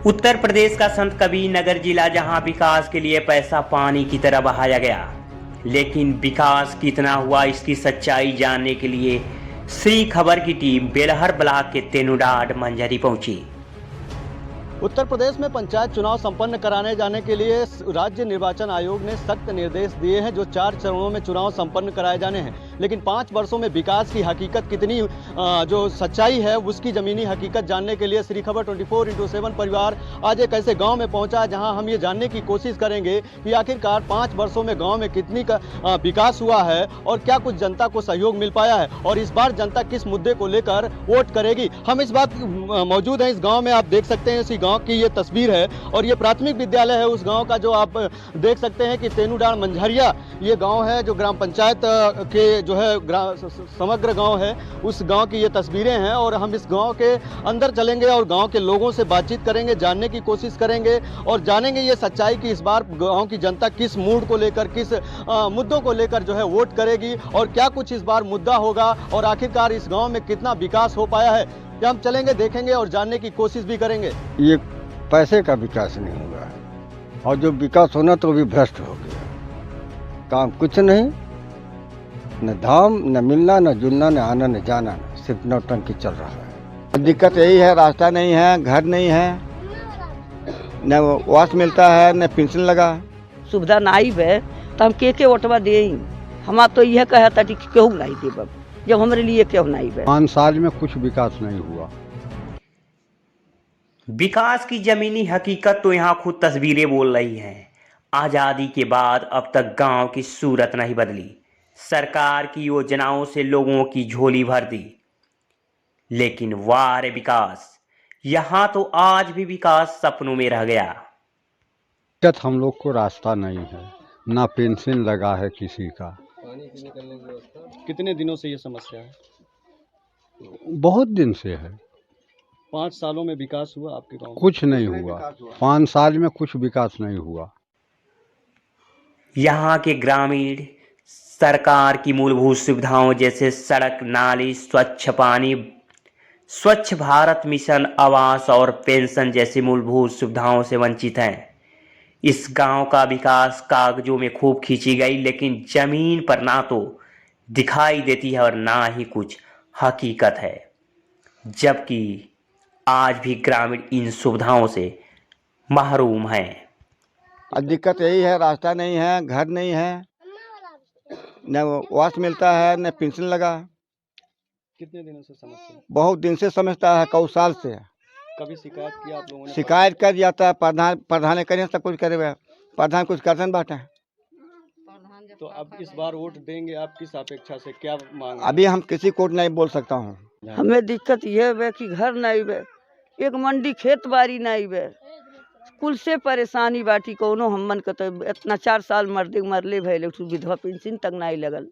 उत्तर प्रदेश का संत कबीर नगर जिला, जहां विकास के लिए पैसा पानी की तरह बहाया गया, लेकिन विकास कितना हुआ इसकी सच्चाई जानने के लिए श्री खबर की टीम बेलहर ब्लॉक के तेनुडाड मंझरी पहुंची। उत्तर प्रदेश में पंचायत चुनाव संपन्न कराने जाने के लिए राज्य निर्वाचन आयोग ने सख्त निर्देश दिए हैं, जो 4 चरणों में चुनाव संपन्न कराए जाने हैं। लेकिन 5 वर्षों में विकास की हकीकत कितनी जो सच्चाई है उसकी ज़मीनी हकीकत जानने के लिए श्री खबर 24x7 परिवार आज एक ऐसे गांव में पहुंचा है, जहां हम ये जानने की कोशिश करेंगे कि आखिरकार 5 वर्षों में गांव में कितनी विकास हुआ है और क्या कुछ जनता को सहयोग मिल पाया है और इस बार जनता किस मुद्दे को लेकर वोट करेगी। हम इस बात मौजूद हैं इस गाँव में, आप देख सकते हैं इसी गांव की ये तस्वीर है और ये प्राथमिक विद्यालय है उस गांव का, जो आप देख सकते हैं कि तेनुडाड मंझरिया ये गांव है, जो ग्राम पंचायत के जो है समग्र गांव है, उस गांव की ये तस्वीरें हैं। और हम इस गांव के अंदर चलेंगे और गांव के लोगों से बातचीत करेंगे, जानने की कोशिश करेंगे और जानेंगे ये सच्चाई कि इस बार गांव की जनता किस मूड को लेकर, किस मुद्दों को लेकर जो है वोट करेगी और क्या कुछ इस बार मुद्दा होगा और आखिरकार इस गाँव में कितना विकास हो पाया है। हम चलेंगे, देखेंगे और जानने की कोशिश भी करेंगे। ये पैसे का विकास नहीं हुआ और जो विकास होना तो भी भ्रष्ट हो गया। काम कुछ नहीं, न धाम, न मिलना, न जुलना, न आना, न जाना, सिर्फ नौटंकी चल रहा है। दिक्कत यही है, रास्ता नहीं है, घर नहीं है, न वास मिलता है, न पेंशन लगा। सुविधा नहीं है तो हम के वोटवा दे, हमारा तो यह कहा था कि केहू नहीं देब, जब हमारे लिए केहू नहीं है। 5 साल में कुछ विकास नहीं हुआ। विकास की जमीनी हकीकत तो यहाँ खुद तस्वीरें बोल रही हैं। आज़ादी के बाद अब तक गांव की सूरत नहीं बदली, सरकार की योजनाओं से लोगों की झोली भर दी, लेकिन वार विकास, यहाँ तो आज भी विकास सपनों में रह गया। दिक्कत हम लोग को रास्ता नहीं है, ना पेंशन लगा है किसी का। पानी की निकलने की व्यवस्था कितने दिनों से ये समस्या है? बहुत दिन से है। 5 सालों में विकास हुआ आपके गांव में? कुछ नहीं हुआ। 5 साल में कुछ विकास नहीं हुआ। यहाँ के ग्रामीण सरकार की मूलभूत सुविधाओं जैसे सड़क, नाली, स्वच्छ पानी, स्वच्छ भारत मिशन, आवास और पेंशन जैसी मूलभूत सुविधाओं से वंचित हैं। इस गांव का विकास कागजों में खूब खींची गई, लेकिन जमीन पर ना तो दिखाई देती है और ना ही कुछ हकीकत है, जबकि आज भी ग्रामीण इन सुविधाओं से महरूम हैं। दिक्कत यही है, रास्ता नहीं है, घर नहीं है, न वास मिलता है, न पेंशन लगा। कितने दिनों से समस्या? बहुत दिन से समझता है, कई साल से। कभी शिकायत किया आप लोगों ने? शिकायत कर जाता है, प्रधान करे, सब कुछ करे, प्रधान कुछ करते बाटे। तो अब इस बार वोट देंगे आप, किस अपेक्षा से, क्या मांग? अभी हम किसी को नहीं बोल सकता हूँ। हमें दिक्कत ये है कि घर नहीं है, एक मंडी खेत बाड़ी नहीं है, कुल से परेशानी बाटी। कोनो हमन के तो इतना 4 साल मरले भले, विधवा पेंशन तक नहीं लगल।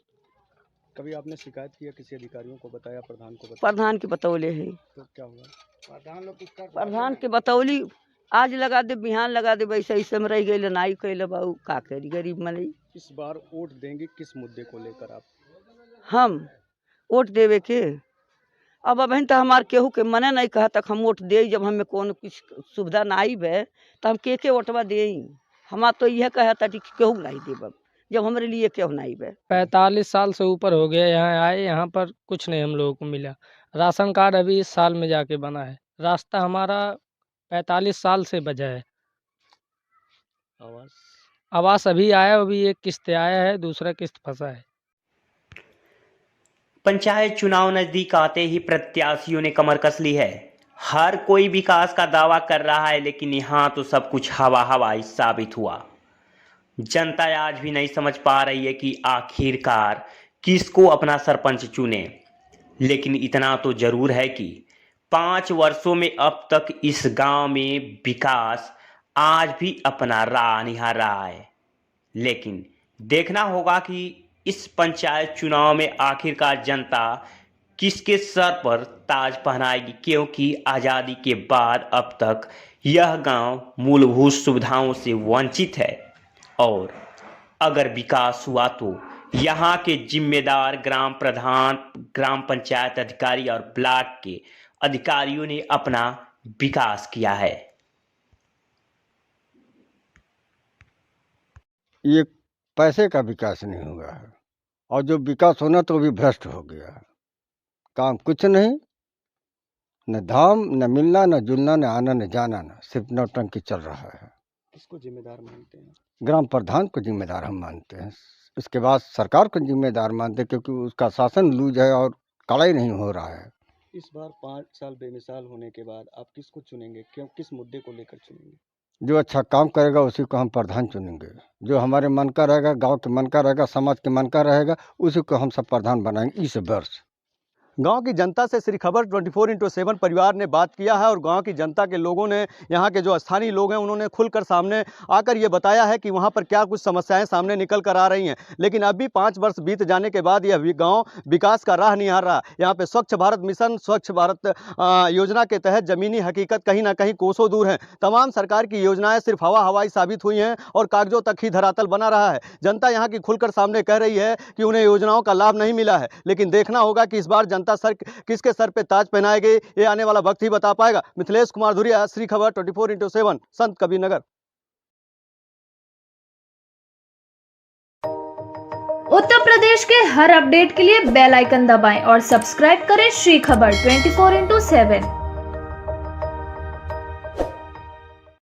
कभी आपने शिकायत किया, किसी अधिकारियों को बताया, प्रधान को बताया? प्रधान के बतौले है, तो क्या हुआ? प्रधान के बतौली, आज लगा दे, बिहान लगा दे, वैसे ऐसे में रह गई, नाई कैल बाबू, का करी गरीब मनई। इस बार वोट देंगे किस मुद्दे को लेकर आप? हम वोट देवे के अब अभी तो हमार केहू के मने नहीं कहा तक हम वोट दे, जब हमें कौन कुछ सुविधा नहीं है तो हम के वोटवा दे। हमारा तो यह कहा था कि केहू नहीं देब, जब हमारे लिए केहू नहीं है। 45 साल से ऊपर हो गया यहाँ आए, यहाँ पर कुछ नहीं हम लोगों को मिला। राशन कार्ड अभी इस साल में जाके बना है। रास्ता हमारा 45 साल से बजा है। आवास अभी आया, अभी एक किस्त आया है, दूसरा किस्त फंसा है। पंचायत चुनाव नजदीक आते ही प्रत्याशियों ने कमर कस ली है। हर कोई विकास का दावा कर रहा है, लेकिन यहाँ तो सब कुछ हवा ही साबित हुआ। जनता आज भी नहीं समझ पा रही है कि आखिरकार किसको अपना सरपंच चुने, लेकिन इतना तो जरूर है कि 5 वर्षों में अब तक इस गांव में विकास आज भी अपना राह निहार रहा है। लेकिन देखना होगा कि इस पंचायत चुनाव में आखिरकार जनता किसके सर पर ताज पहनाएगी, क्योंकि आज़ादी के बाद अब तक यह गांव मूलभूत सुविधाओं से वंचित है और अगर विकास हुआ तो यहाँ के जिम्मेदार ग्राम प्रधान, ग्राम पंचायत अधिकारी और ब्लॉक के अधिकारियों ने अपना विकास किया है। ये पैसे का विकास नहीं हुआ है, और जो विकास होना तो भी भ्रष्ट हो गया है। काम कुछ नहीं, न धाम न मिलना न जुलना न आना न जाना, न सिर्फ नौटंकी चल रहा है। किसको जिम्मेदार मानते हैं? ग्राम प्रधान को जिम्मेदार हम मानते हैं, इसके बाद सरकार को जिम्मेदार मानते हैं, क्योंकि उसका शासन लूज है और कड़ाई नहीं हो रहा है। इस बार 5 साल बेमिसाल होने के बाद आप किसको चुनेंगे? क्यों, किस मुद्दे को लेकर चुनेंगे? जो अच्छा काम करेगा उसी को हम प्रधान चुनेंगे। जो हमारे मन का रहेगा, गांव के मन का रहेगा, समाज के मन का रहेगा, उसी को हम सब प्रधान बनाएंगे इस वर्ष। गांव की जनता से श्री खबर 24/7 परिवार ने बात किया है, और गांव की जनता के लोगों ने, यहां के जो स्थानीय लोग हैं, उन्होंने खुलकर सामने आकर ये बताया है कि वहां पर क्या कुछ समस्याएं सामने निकल कर आ रही हैं। लेकिन अभी 5 वर्ष बीत जाने के बाद यह गांव विकास का राह निहार रहा। यहाँ पे स्वच्छ भारत मिशन, स्वच्छ भारत योजना के तहत जमीनी हकीकत कहीं ना कहीं कोसों दूर है। तमाम सरकार की योजनाएं सिर्फ हवाई साबित हुई हैं और कागजों तक ही धरातल बना रहा है। जनता यहाँ की खुलकर सामने कह रही है कि उन्हें योजनाओं का लाभ नहीं मिला है, लेकिन देखना होगा कि इस बार जनता सर किसके सर पे ताज पहनाएगी, ये आने वाला वक्त ही बता पाएगा। मिथिलेश कुमार धुरिया, श्री खबर 24/7, संत कबीरनगर। उत्तर प्रदेश के हर अपडेट के लिए बेल आइकन दबाएं और सब्सक्राइब करें श्री खबर 24/7।